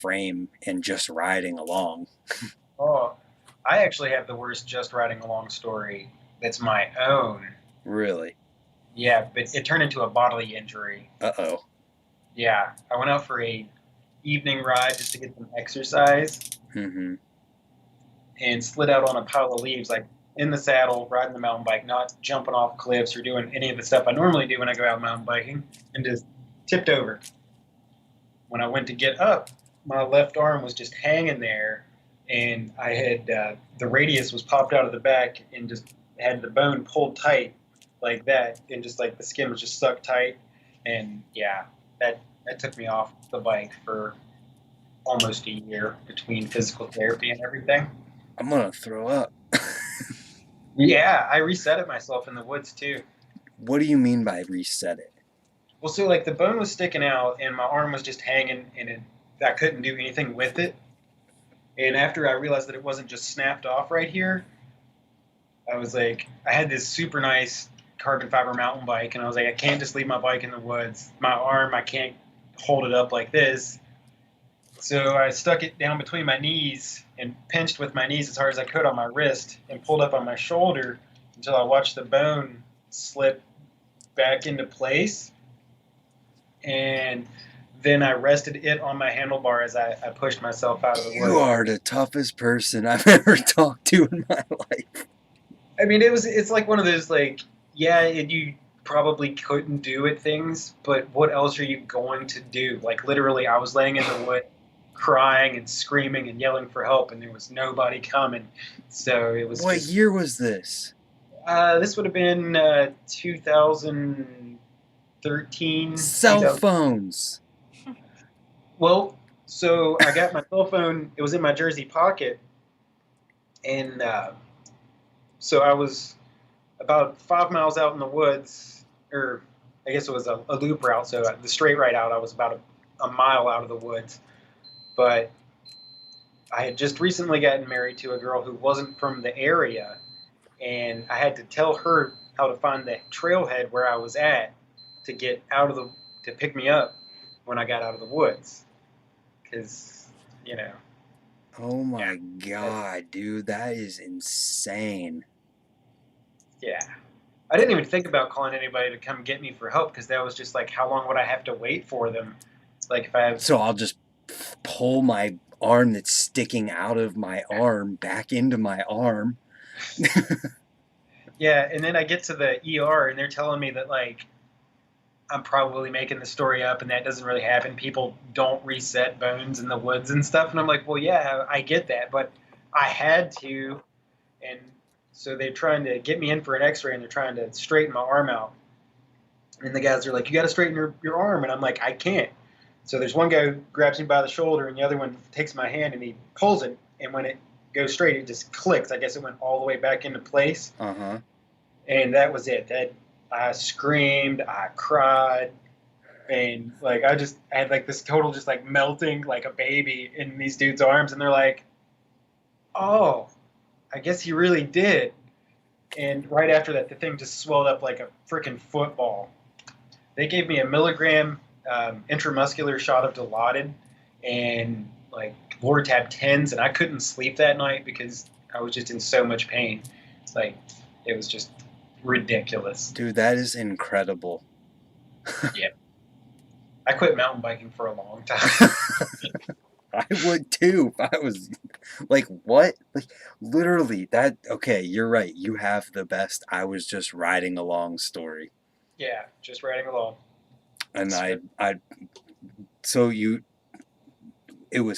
frame and just riding along. Oh, I actually have the worst just riding along story that's my own. Really? Yeah, but it turned into a bodily injury. Uh-oh. Yeah, I went out for a evening ride just to get some exercise Mm-hmm. and slid out on a pile of leaves, like in the saddle, riding the mountain bike, not jumping off cliffs or doing any of the stuff I normally do when I go out mountain biking, and just tipped over. When I went to get up, my left arm was just hanging there, and I had the radius was popped out of the back and just had the bone pulled tight like that, and just like the skin was just stuck tight, and yeah, that took me off the bike for almost a year between physical therapy and everything. I'm gonna throw up. Yeah, I reset it myself in the woods too. What do you mean by reset it? Well, so like the bone was sticking out and my arm was just hanging and I couldn't do anything with it. And after I realized that it wasn't just snapped off right here, I was like, I had this super nice carbon fiber mountain bike, and I was like, I can't just leave my bike in the woods. My arm, I can't hold it up like this. So I stuck it down between my knees and pinched with my knees as hard as I could on my wrist and pulled up on my shoulder until I watched the bone slip back into place. And then I rested it on my handlebar as I pushed myself out of the You woods. are the toughest person I've ever talked to in my life. I mean, it's like one of those like, yeah, you probably couldn't do it things, but what else are you going to do? Like literally, I was laying in the wood, crying and screaming and yelling for help, and there was nobody coming. So it was What just year was this? this would have been 2013, Cell 2000. phones. Well, so I got my cell phone. It was in my jersey pocket, and so I was about 5 miles out in the woods, or I guess it was a loop route. So the straight right out, I was about a mile out of the woods. But I had just recently gotten married to a girl who wasn't from the area, and I had to tell her how to find the trailhead where I was at to get out of the to pick me up when I got out of the woods, because you know, Oh yeah, my that, god, dude, that is insane. yeah. I didn't even think about calling anybody to come get me for help because that was just like, how long would I have to wait for them? Like if I have, So I'll just pull my arm that's sticking out of my arm back into my arm. yeah, and then I get to the ER and they're telling me that like I'm probably making the story up and that doesn't really happen. People don't reset bones in the woods and stuff. And I'm like, well, yeah, I get that, but I had to. And so they're trying to get me in for an x-ray and they're trying to straighten my arm out. And the guys are like, you got to straighten your arm. And I'm like, I can't. So there's one guy who grabs me by the shoulder and the other one takes my hand and he pulls it. And when it goes straight, it just clicks. I guess it went all the way back into place. Uh-huh. And that was it. That I screamed, I cried, and like I had like this total just like melting like a baby in these dudes' arms, and they're like, "Oh, I guess he really did." And right after that, the thing just swelled up like a freaking football. They gave me a milligram intramuscular shot of Dilaudid and like Lortab tens, and I couldn't sleep that night because I was just in so much pain. It's like it was just ridiculous. Dude, that is incredible. Yeah, I quit mountain biking for a long time. I would too if I was like, what? Like, literally, that, okay, you're right. You have the best I was just riding along story. Yeah, just riding along. And So, so it was